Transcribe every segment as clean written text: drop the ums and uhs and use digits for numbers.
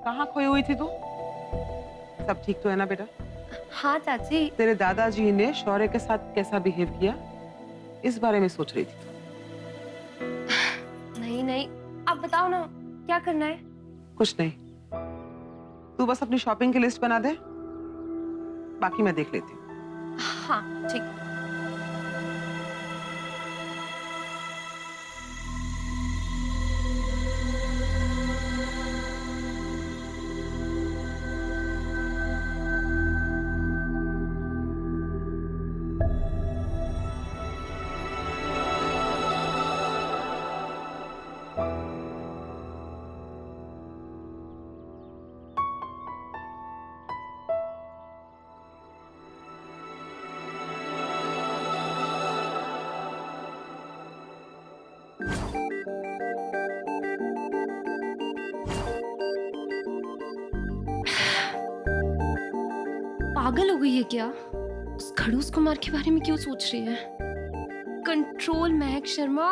कहाँ खोई हुई थी तू? सब ठीक तो है ना बेटा? हाँ चाची। तेरे दादाजी ने शौर्य के साथ कैसा बिहेव किया, इस बारे में सोच रही थी तू? नहीं नहीं, आप बताओ ना क्या करना है? कुछ नहीं, तू बस अपनी शॉपिंग की लिस्ट बना दे, बाकी मैं देख लेती हूँ। हाँ ठीक। पागल हो गई है क्या? उस खड़ूस कुमार के बारे में क्यों सोच रही है? कंट्रोल महक शर्मा,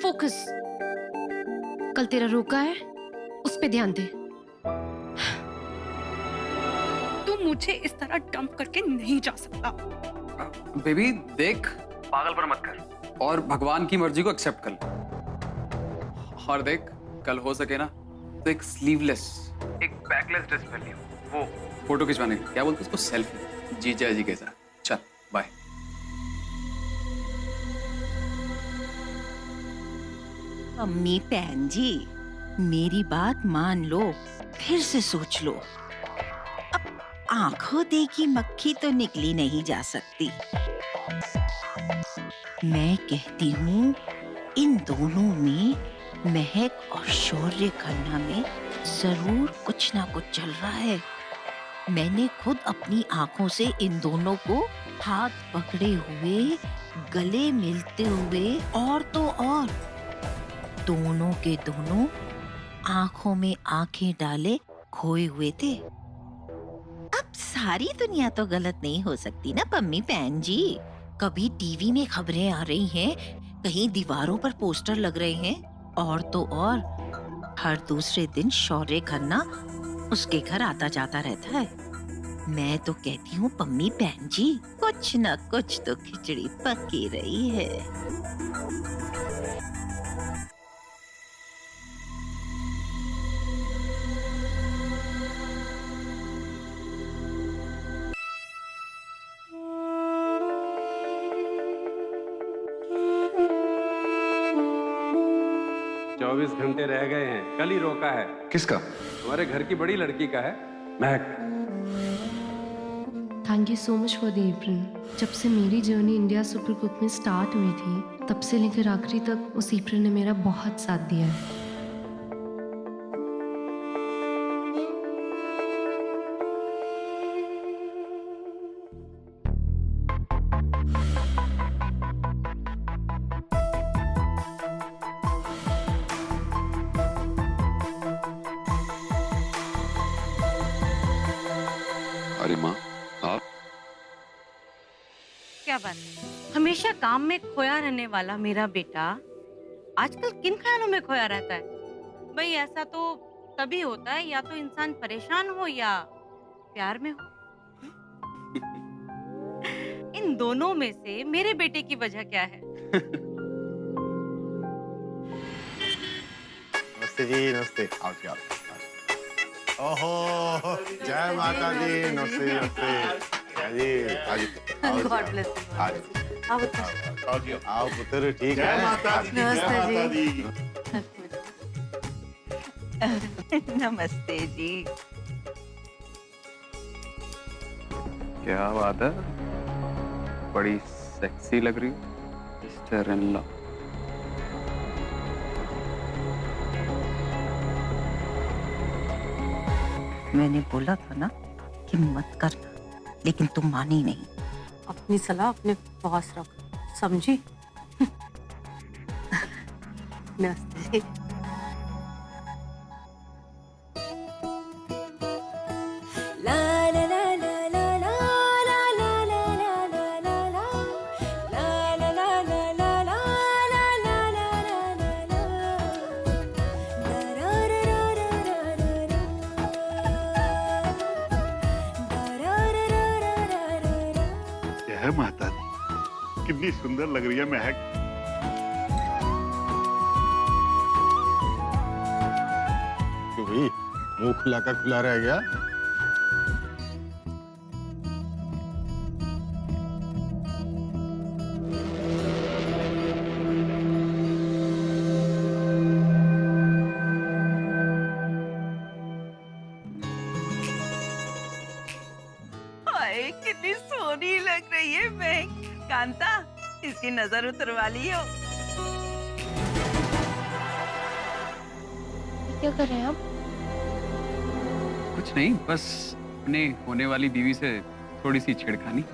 फोकस। कल तेरा रोका है, उस पे ध्यान दे। तू मुझे इस तरह डंप करके नहीं जा सकता। बेबी देख, पागलपन मत कर और भगवान की मर्जी को एक्सेप्ट कर ले। और देख, कल हो सके ना तो एक स्लीवलेस, एक बैकलेस ड्रेस पहन लियो, वो फोटो खिंचवाने की, क्या बोलते हैं उसको, सेल्फी जीजा जी के साथ। चल बाय। अम्मी बहन जी, मेरी बात मान लो, फिर से सोच लो। अब आंखों देखी मक्खी तो निकली नहीं जा सकती। मैं कहती हूँ इन दोनों में, महक और शौर्य खन्ना में जरूर कुछ ना कुछ चल रहा है। मैंने खुद अपनी आंखों से इन दोनों को हाथ पकड़े हुए, गले मिलते हुए, और तो और दोनों के दोनों आंखों में आंखें डाले खोए हुए थे। अब सारी दुनिया तो गलत नहीं हो सकती ना पम्मी बहन जी। कभी टीवी में खबरें आ रही हैं, कहीं दीवारों पर पोस्टर लग रहे हैं, और तो और हर दूसरे दिन शौर्य खन्ना उसके घर आता जाता रहता है। मैं तो कहती हूँ पम्मी बहन जी, कुछ न कुछ तो खिचड़ी पकी रही है। चौबीस घंटे रह गए हैं, कल ही रोका है। किसका? हमारे घर की बड़ी लड़की का है, महक। Thank you so much for the apron. जब से मेरी जर्नी इंडिया सुपर कुक में स्टार्ट हुई थी, तब से लेकर आखिरी तक उस एप्रन ने मेरा बहुत साथ दिया है। अरे माँ, आप? क्या बात है? हमेशा काम में खोया रहने वाला मेरा बेटा आजकल किन ख्यालों में खोया रहता है? भाई ऐसा तो तभी होता है, या तो इंसान परेशान हो या प्यार में हो। इन दोनों में से मेरे बेटे की वजह क्या है? नमस्ते जी, नमस्ते। आओ जी, आओ। ओहो, जय माता दी। नमस्ते नमस्ते। जय जी, आज गॉड ब्लेस यू। आज आओ पुत्र, ठीक है। नमस्ते जी। नमस्ते जी। क्या बात है, बड़ी सेक्सी लग रही हो सिस्टर इन लॉ। मैंने बोला था ना कि मत करना, लेकिन तुम मानी नहीं। अपनी सलाह अपने पास रख, समझी? नमस्ते जी। कितनी सुंदर लग रही है महक। क्यों भाई, मुंह खुला का खुला रह गया? हाय कितनी सोनी लग रही है मैं। कांता, इसकी नजर उतरवा ली हो। क्या कर रहे हैं आप? कुछ नहीं, बस अपने होने वाली बीवी से थोड़ी सी छेड़खानी।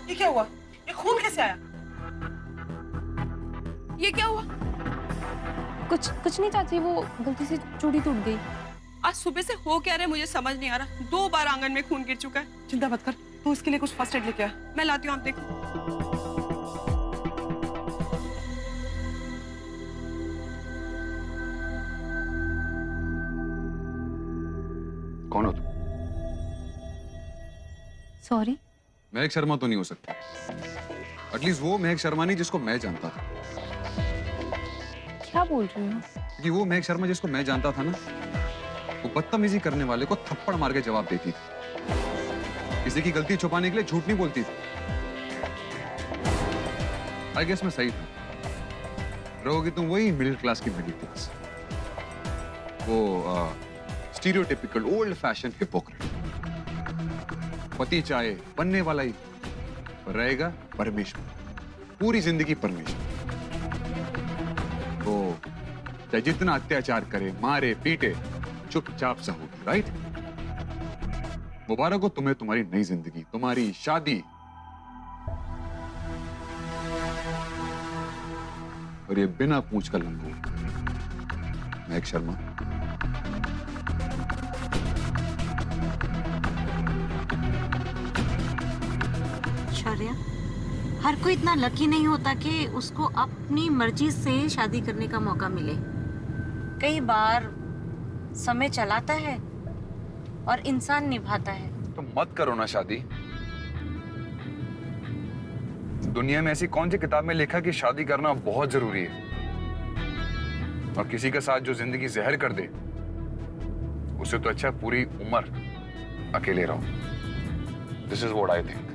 ये क्या हुआ? ये खून कैसे आया? ये क्या हुआ? कुछ नहीं चाची, वो गलती से चूड़ी टूट गई। आज सुबह से हो क्या रहा है मुझे समझ नहीं आ रहा। 2 बार आंगन में खून गिर चुका है। चिंता मत कर, तू इसके लिए कुछ फर्स्ट एड लेके आ। मैं लाती हूँ, आप देखो। कौन हो तुम? सॉरी। महक शर्मा तो नहीं हो सकती। एटलीस्ट वो महक शर्मा नहीं जिसको मैं जानता था। क्या बोल रहे हो? क्योंकि वो महक शर्मा जिसको मैं जानता था ना, वो बदतमीजी करने वाले को थप्पड़ मार के जवाब देती थी। किसी की गलती छुपाने के लिए झूठ नहीं बोलती थी। आई गेस मैं सही था। रहोगी तुम वही मिडिल क्लास की मिडिल क्लास, वो स्टीरियोटिपिकल ओल्ड फैशन हिपोक्रेट। पति चाहे बनने वाला ही, पर रहेगा परमेश्वर, पूरी जिंदगी परमेश्वर। तो चाहे जितना अत्याचार करे, मारे पीटे, चुपचाप सा होगी। राइट? मुबारक हो तुम्हें तुम्हारी नई जिंदगी, तुम्हारी शादी। और ये बिना पूछ का लंगोट महक शर्मा। शौर्य, हर कोई इतना लकी नहीं होता कि उसको अपनी मर्जी से शादी करने का मौका मिले। कई बार समय चलाता है और इंसान निभाता है। तो मत करो ना शादी। दुनिया में ऐसी कौन सी किताब में लिखा कि शादी करना बहुत जरूरी है? और किसी के साथ जो जिंदगी जहर कर दे, उससे तो अच्छा पूरी उम्र अकेले रहो। This is what I think.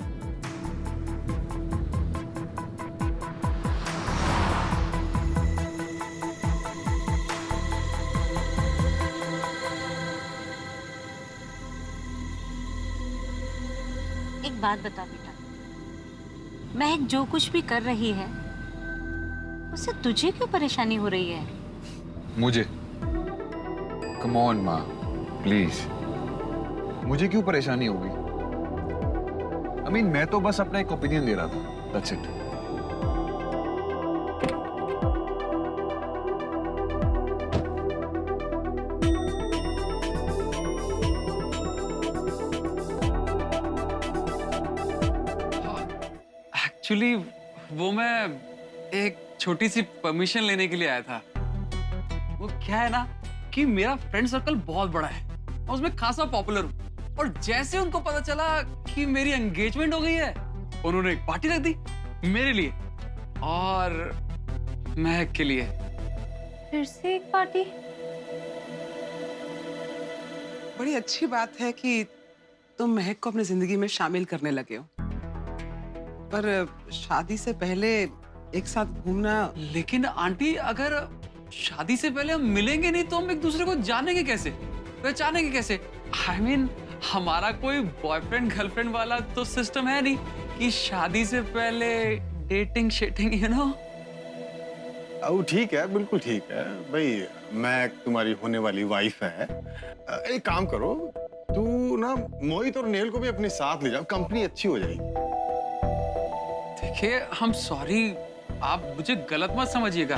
एक बात बता बेटा, महक जो कुछ भी कर रही है उससे तुझे क्यों परेशानी हो रही है? मुझे? कम ऑन माँ, प्लीज। मुझे क्यों परेशानी होगी? I mean, मैं तो बस अपना एक ओपिनियन दे रहा था। That's it. एक्चुअली वो मैं एक छोटी सी परमिशन लेने के लिए आया था। वो क्या है ना कि मेरा फ्रेंड सर्कल बहुत बड़ा है और उसमें खासा पॉपुलर हूँ। और जैसे उनको पता चला कि मेरी एंगेजमेंट हो गई है, उन्होंने एक पार्टी रख दी मेरे लिए और महक के लिए। फिर से एक पार्टी? बड़ी अच्छी बात है कि तुम महक को अपनी जिंदगी में शामिल करने लगे हो, पर शादी से पहले एक साथ घूमना। लेकिन आंटी, अगर शादी से पहले हम मिलेंगे नहीं तो हम एक दूसरे को जानेंगे कैसे, पहचानेंगे कैसे? I mean, हमारा कोई बॉयफ्रेंड गर्लफ्रेंड वाला तो सिस्टम है नहीं कि शादी से पहले डेटिंग शेटिंग, यू नो। वो ठीक है, बिल्कुल ठीक है भाई। मैं तुम्हारी होने वाली वाइफ है। एक काम करो, तू ना मोहित और नेल को भी अपने साथ ले जाओ, कंपनी अच्छी हो जाएगी। देखिए, हम सॉरी, आप मुझे गलत मत समझिएगा,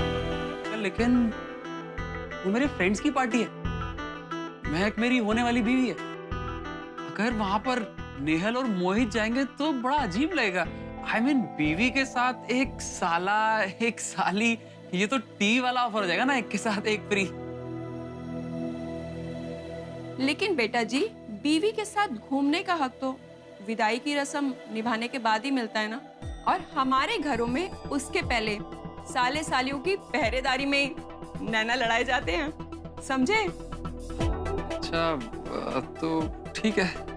लेकिन वो मेरे फ्रेंड्स की पार्टी है, महक मेरी होने वाली बीवी है। अगर वहां पर नेहल और मोहित जाएंगे तो बड़ा अजीब लगेगा। I mean, बीवी के साथ एक साला, एक साली, ये तो टी वाला ऑफर हो जाएगा ना, एक के साथ एक फ्री। लेकिन बेटा जी, बीवी के साथ घूमने का हक तो विदाई की रस्म निभाने के बाद ही मिलता है ना। और हमारे घरों में उसके पहले साले सालियों की पहरेदारी में नैना लड़ाए जाते हैं, समझे? अच्छा, तो ठीक है।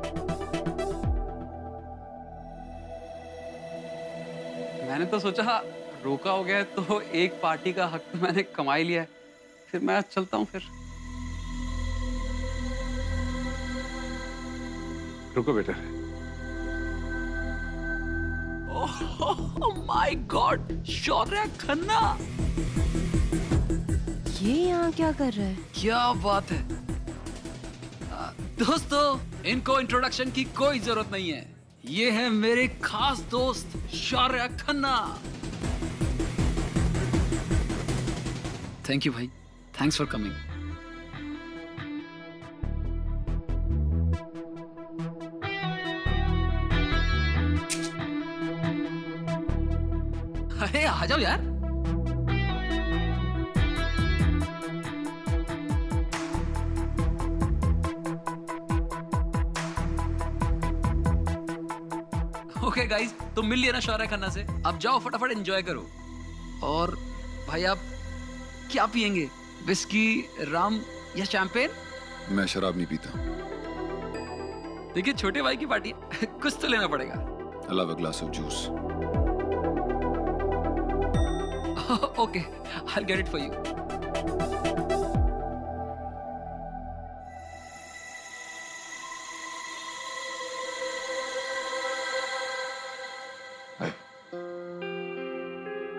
मैंने तो सोचा रोका हो गया है तो एक पार्टी का हक तो मैंने कमा ही लिया है, फिर मैं चलता हूँ फिर। रुको बेटा। ओह माय गॉड, शौर्य खन्ना, ये यहाँ क्या कर रहा है? क्या बात है। दोस्तों, इनको इंट्रोडक्शन की कोई जरूरत नहीं है, ये है मेरे खास दोस्त शौर्य खन्ना। थैंक यू भाई, थैंक्स फॉर कमिंग। अरे आ जाओ यार। ओके गाइस, तुम मिल लिया ना शौर्य खन्ना से, अब जाओ फटाफट एंजॉय करो। और भाई आप क्या पियेंगे, विस्की, रम या शैंपेन? मैं शराब नहीं पीता। देखिए छोटे भाई की पार्टी है, कुछ तो लेना पड़ेगा। I love a glass of juice. Okay, I get it for you.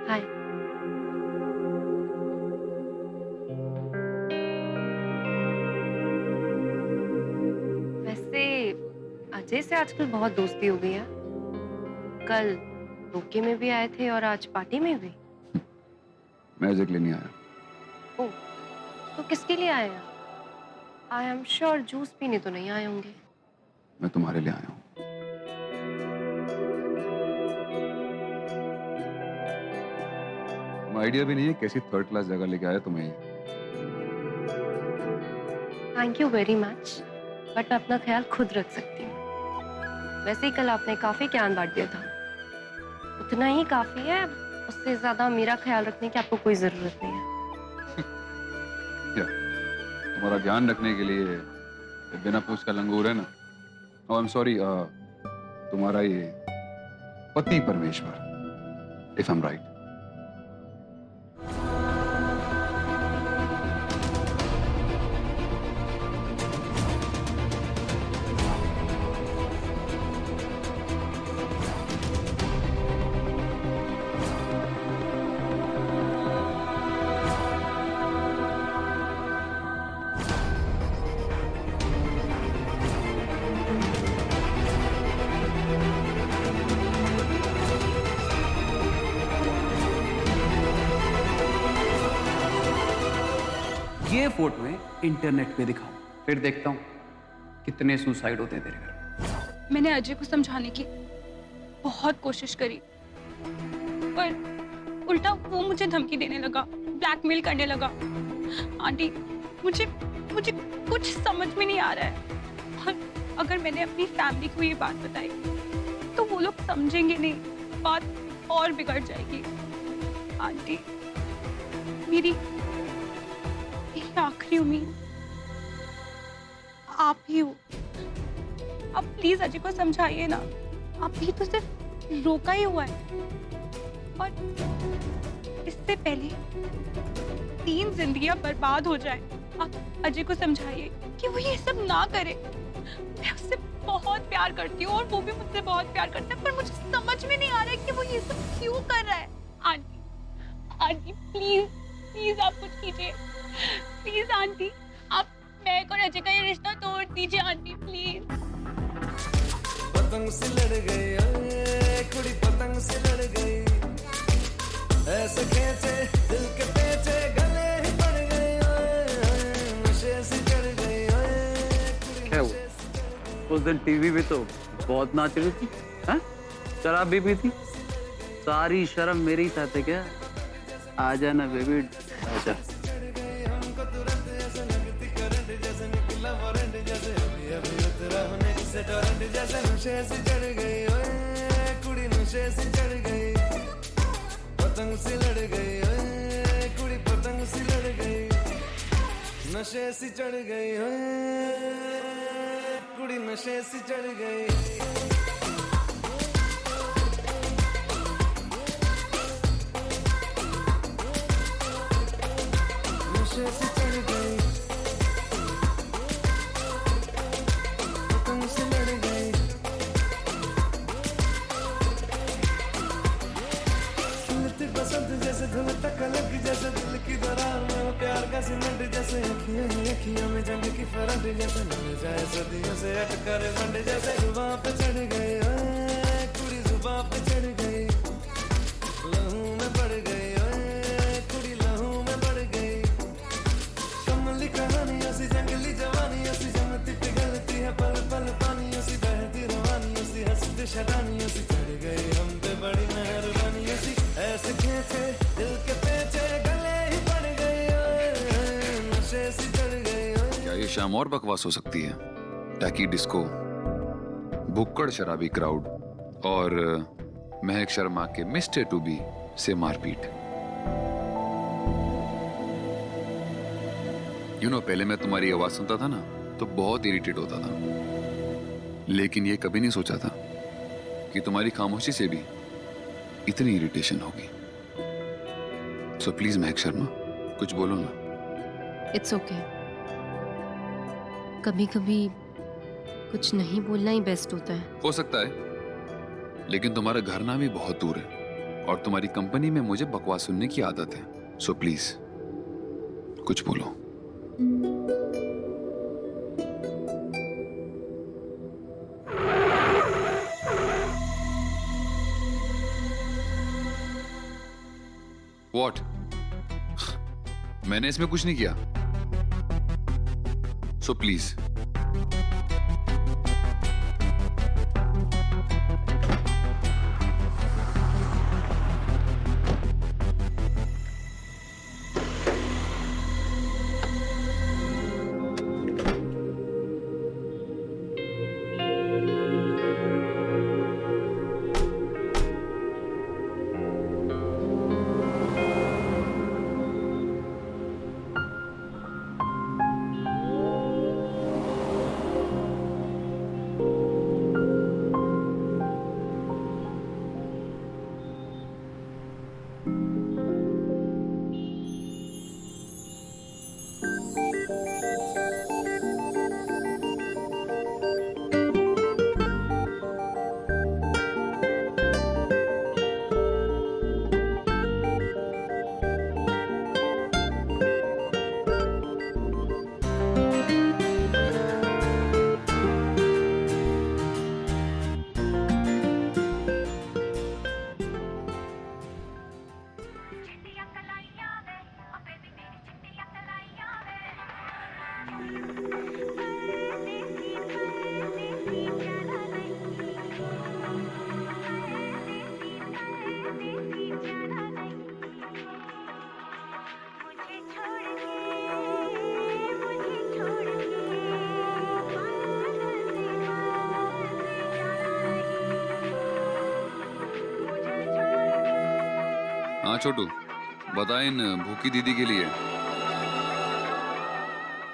Hi. वैसे अजय से आजकल बहुत दोस्ती हो गई है। कल रोके में भी आए थे और आज पार्टी में भी। मैं अजय के लिए नहीं आया। ओह, तो किसके लिए आए हैं? आई एम श्योर जूस पीने तो नहीं आए होंगे। मैं तुम्हारे लिए आया हूँ। आइडिया भी नहीं है कैसी थर्ड क्लास जगह लेके आया तुम्हें। Thank you very much, but मैं अपना ख्याल खुद रख सकती हूँ। वैसे ही कल आपने काफी ज्ञान बांट दिया था, उतना ही काफी है, उससे ज्यादा मेरा ख्याल रखने की आपको कोई जरूरत नहीं है। क्या तुम्हारा ध्यान रखने के लिए बिना पूछ का लंगूर है ना? आई एम सॉरी, तुम्हारा ये पति परमेश्वर, इफ आई एम राइट। ये फोटो इंटरनेट पे दिखाऊं, फिर देखता हूँ कितने सुसाइड होते हैं तेरे घर। मैंने अजय को समझाने की बहुत कोशिश करी, पर उल्टा वो मुझे धमकी देने लगा, ब्लैकमेल करने लगा। आंटी, मुझे कुछ समझ में नहीं आ रहा है। और अगर मैंने अपनी फैमिली को ये बात बताई तो वो लोग समझेंगे नहीं, बात और बिगड़ जाएगी। आंटी, मेरी आखिरी उम्मीद आप ही हो। आप प्लीज अजय को समझाइए ना, आप भी तो सिर्फ रोका ही हुआ है, और इससे पहले 3 जिंदगियां बर्बाद हो जाए। आप अजय को समझाइए कि वो ये सब ना करे। मैं उससे बहुत प्यार करती हूँ और वो भी मुझसे बहुत प्यार करता है, पर मुझे समझ में नहीं आ रहा है कि वो ये सब क्यों कर रहा है। आंटी, आंटी प्लीज प्लीज आप कुछ कीजिए, प्लीज आंटी, आप महक और अजय का ये रिश्ता तोड़ दीजिए आंटी प्लीज। पतंग से लड़ गई ओए, कुड़ी पतंग से लड़ गई, ऐसे खेचे दिल के पेचे गले ही पड़ गई ओए, नशे से चढ़ गई ओए। क्या हुआ? उस दिन टीवी पे तो बहुत नाच रही थी, हैं? शराब भी पी थी, सारी शर्म मेरे ही साथ है क्या? आ जाना बेबी, आजा। नशे से चढ़ गई ओए, कुड़ी नशे से चढ़ गई, पतंग से लड़ गई ओए, कुड़ी पतंग से लड़ गई, नशे से चढ़ गई ओए, कुड़ी नशे से चढ़ गई। नशे से चढ़ गई, पतंग से लड़ गई, खिलती बसंत जैसे धुलता कलक जैसे दिल की दरार में हो प्यार का सीमेंट जैसे अखियों में जंग की फरंट जैसे लड़ जाए सदियों से अटकर बंड जैसे जुबां पे चढ़ गई ओए, कुड़ी जुबां पे चढ़ गई, लहू में बढ़ गई ओए, कुड़ी लहू में बढ़ गई, कमली कहानियों से जंगली जवानियों से जमती पिघलती है पल पल पानियों से बहती रवानियों से हंसती शरानियों से चढ़ गई हम पे बड़ी मेहरबानियों से, ऐसे खेचे दिल के पेचे गले ही पड़ गई ओए, नशे से चढ़ गई ओए। क्या ये शाम और बकवास हो सकती है? टैकी डिस्को, भुक्कड़ शराबी क्राउड और महक शर्मा के मिस्टर टू बी से मारपीट। पहले मैं तुम्हारी आवाज सुनता था ना तो बहुत इरिटेट होता था, लेकिन ये कभी नहीं सोचा था कि तुम्हारी खामोशी से भी इतनी इरिटेशन होगी। सो प्लीज महक शर्मा कुछ बोलो ना। इट्स ओके, कभी कभी कुछ नहीं बोलना ही बेस्ट होता है। हो सकता है, लेकिन तुम्हारा घर ना भी बहुत दूर है और तुम्हारी कंपनी में मुझे बकवास सुनने की आदत है। सो प्लीज कुछ बोलो। What? मैंने इसमें कुछ नहीं किया। सो प्लीज हाँ छोटू, बता इन भूखी दीदी के लिए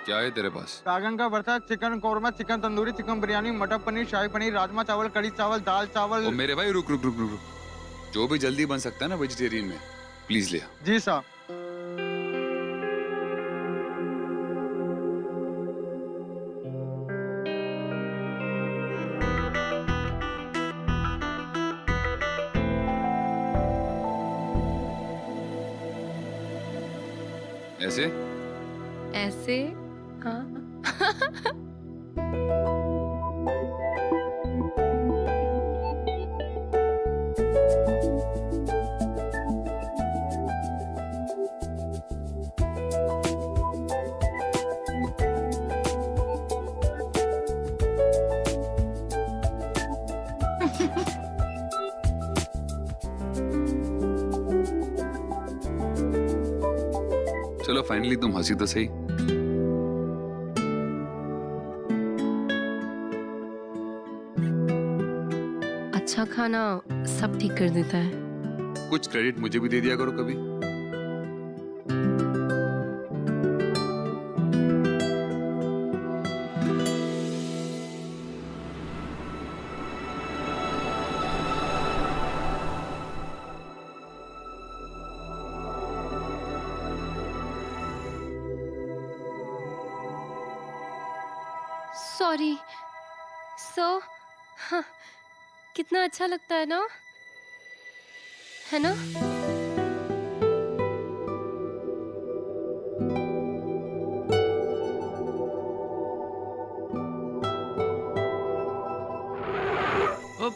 क्या है तेरे पास? बैगन का भरता, chicken korma, chicken tandoori, chicken biryani, मटर पनीर, शाही पनीर, राजमा चावल, कड़ी चावल, दाल चावल। ओ मेरे भाई रुक रुक रुक रुक रुक, जो भी जल्दी बन सकता है ना वेजिटेरियन में प्लीज ले आ। जी साहब। ऐसे? ऐसे? हाँ। चलो फाइनली तुम हंसी तो सही। अच्छा खाना सब ठीक कर देता है। कुछ क्रेडिट मुझे भी दे दिया करो कभी। Sorry sir. हाँ, कितना अच्छा लगता है ना, है ना? ओ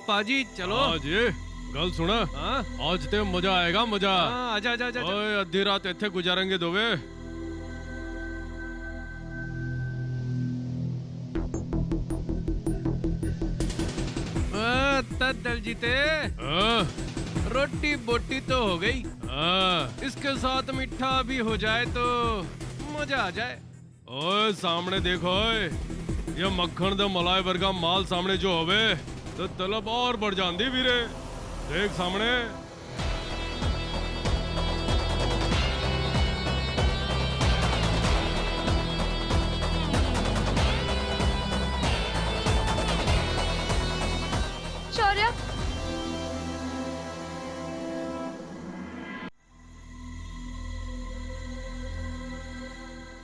पाजी चलो। हाँ जी, गल सुना। आज ते मजा आएगा, मजा। आजा आजा आजा। ओए अद्धी रात इत्थे गुजारेंगे दोवे। दल जीते। रोटी बोटी तो हो गई। इसके साथ मीठा भी हो जाए तो मजा आ जाए। ओए सामने देखो, ये मक्खन दे मलाई वर्गा माल सामने जो होवे तो तलब और बढ़ जाती वीरे। देख सामने। शौर्य,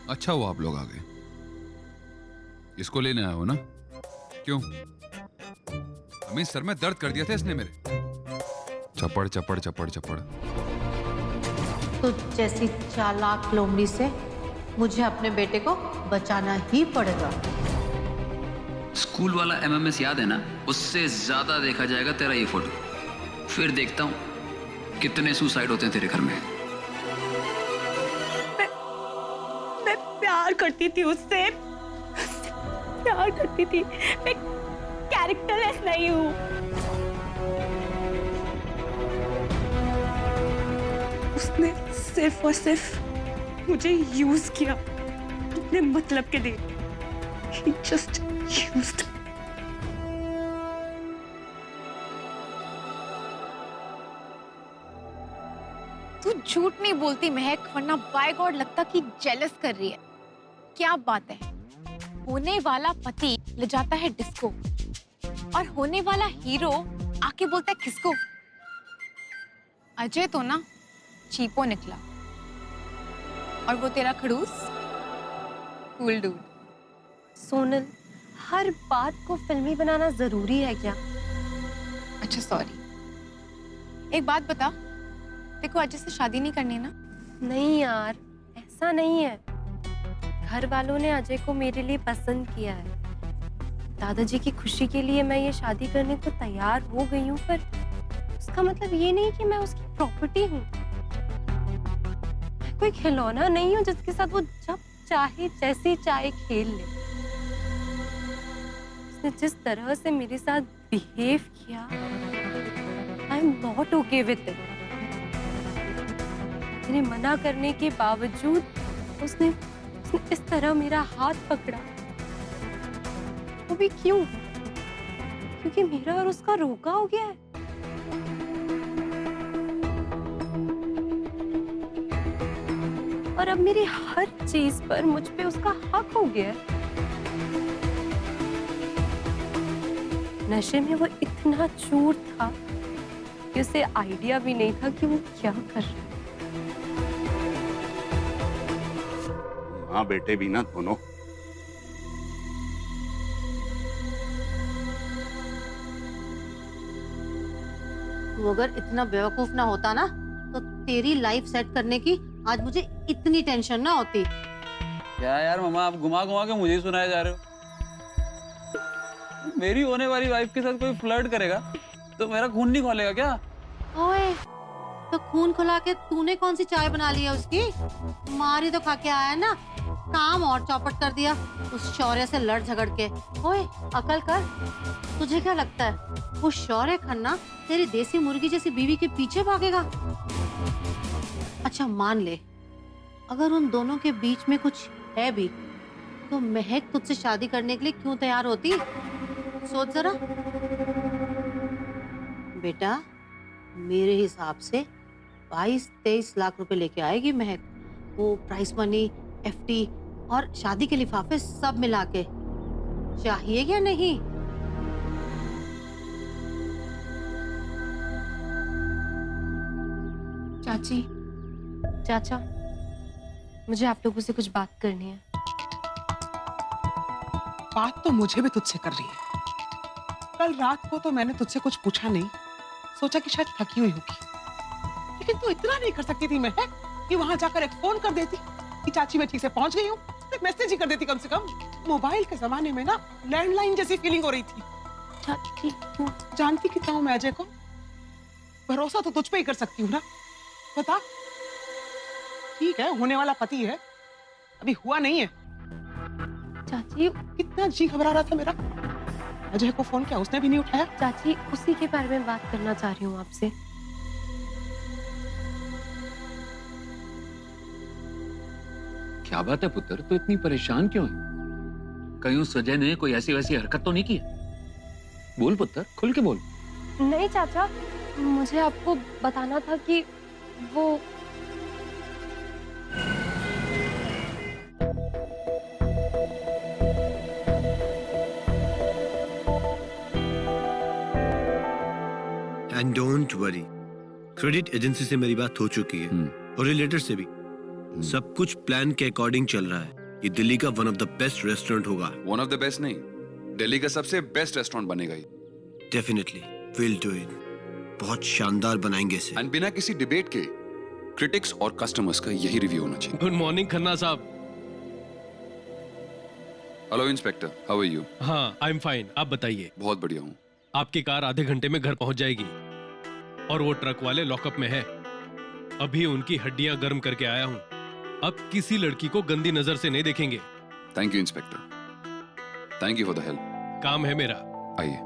अच्छा हुआ आप लोग आ गए। इसको लेने आए हो ना? क्यों? अम्मी सर में दर्द कर दिया था इसने मेरे। चपड़ चपड़ चपड़ चपड़। तो जैसी चालाक लोमड़ी से मुझे अपने बेटे को बचाना ही पड़ेगा। स्कूल वाला एमएमएस याद है ना? उससे ज्यादा देखा जाएगा तेरा ये फोटो। फिर देखता हूँ कितने सुसाइड होते हैं तेरे घर में। मैं प्यार करती थी उससे, प्यार करती थी। मैं कैरेक्टरलेस नहीं हूँ। उसने सिर्फ और सिर्फ मुझे यूज किया अपने मतलब के लिए। He just used. तू झूठ नहीं बोलती महक, वरना बाय गॉड लगता कि जेलस कर रही है। क्या बात है, होने वाला पति ले जाता है डिस्को और होने वाला हीरो आके बोलता है किसको। अजय तो ना चीपो निकला और वो तेरा खड़ूस कूल डूड। सोनल, हर बात को फिल्मी बनाना जरूरी है क्या? अच्छा सॉरी, एक बात बता, तेरे को अजय से शादी नहीं करनी ना? नहीं यार, ऐसा नहीं है। घर वालों ने अजय को मेरे लिए पसंद किया है। दादाजी की खुशी के लिए मैं ये शादी करने को तैयार हो गई हूँ, पर उसका मतलब ये नहीं कि मैं उसकी प्रॉपर्टी हूँ। मैं कोई खिलौना नहीं हूँ जिसके साथ वो जब चाहे जैसी चाहे खेल ले। उसने जिस तरह से मेरे साथ बिहेव किया, I am not okay with it. मेरे मना करने के बावजूद उसने इस तरह मेरा हाथ पकड़ा। वो भी क्यों? क्योंकि मेरा और उसका रोका हो गया है। और अब मेरी हर चीज पर मुझ पे उसका हक हो गया है। नशे में वो इतना चूर था कि उसे आइडिया भी नहीं था कि वो क्या कर रहा है। माँ बेटे भी ना दोनों। तू अगर इतना बेवकूफ ना होता ना, तो तेरी लाइफ सेट करने की आज मुझे इतनी टेंशन ना होती। क्या यार मामा, आप घुमा घुमा के मुझे ही सुनाए जा रहे हो। मेरी होने वाली वाइफ के साथ कोई फ्लर्ट करेगा तो मेरा खून नहीं खोलेगा क्या? ओए, तो खून खुला के तूने कौन सी चाय बना ली है उसकी? मारी तो खा के आया ना, काम और चौपट कर दिया उस शौर्य से लड़ झगड़ के। ओए, अकल कर। तुझे क्या लगता है वो शौर्य खन्ना तेरी देसी मुर्गी जैसी बीवी के पीछे भागेगा? अच्छा मान ले, अगर उन दोनों के बीच में कुछ है भी, तो महक तुझसे शादी करने के लिए क्यों तैयार होती? सोच जरा बेटा, मेरे हिसाब से 22-23 लाख रुपए लेके आएगी महक, वो प्राइस मनी, एफडी और शादी के लिफाफे सब मिला के। चाहिए या नहीं? चाची, चाचा, मुझे आप लोगों से कुछ बात करनी है। बात तो मुझे भी तुझसे कर रही है। कल रात को तो मैंने तुझसे कुछ पूछा नहीं, सोचा कि शायद थकी हुई होगी, लेकिन तू इतना नहीं कर सकती थी महक कि वहां जाकर एक फोन कर देती कि चाची मैं ठीक से पहुंच गई हूँ, एक मैसेज ही कर देती कम से कम। मोबाइल के जमाने में ना लैंडलाइन जैसी फीलिंग हो रही थी। चाची, तू जानती कितना हूँ मैं अजय को, भरोसा तो तुझ पे ही कर सकती हूँ ना। बता, ठीक है होने वाला पति है, अभी हुआ नहीं है। चाची, कितना जी घबरा रहा था मेरा। अजय को फोन किया, उसने भी नहीं उठाया। चाची, उसी के बारे में बात करना चाह रही हूँ आपसे। क्या बात है पुत्र, तो इतनी परेशान क्यों है? कहीं उस अजय ने कोई ऐसी वैसी हरकत तो नहीं की? बोल पुत्र, खुल के बोल। नहीं चाचा, मुझे आपको बताना था कि वो and don't worry, credit agency से मेरी बात हो चुकी है और रिलेटर से भी। सब कुछ प्लान के अकॉर्डिंग चल रहा है। ये दिल्ली का one of the best restaurant होगा। वन ऑफ द बेस्ट नहीं, दिल्ली का सबसे बेस्ट रेस्टोरेंट बनेगा ये। Definitely will do it. बहुत शानदार बनाएंगे इसे। एंड बिना किसी डिबेट के क्रिटिक्स और कस्टमर्स का यही रिव्यू होना चाहिए। गुड मॉर्निंग खन्ना साहब। Hello inspector, how are you? हाँ, आई एम फाइन, आप बताइए। बहुत बढ़िया हूँ। आपकी कार आधे घंटे में घर पहुंच जाएगी और वो ट्रक वाले लॉकअप में है। अभी उनकी हड्डियां गर्म करके आया हूँ। अब किसी लड़की को गंदी नजर से नहीं देखेंगे। Thank you inspector, thank you for the help. काम है मेरा। आइए।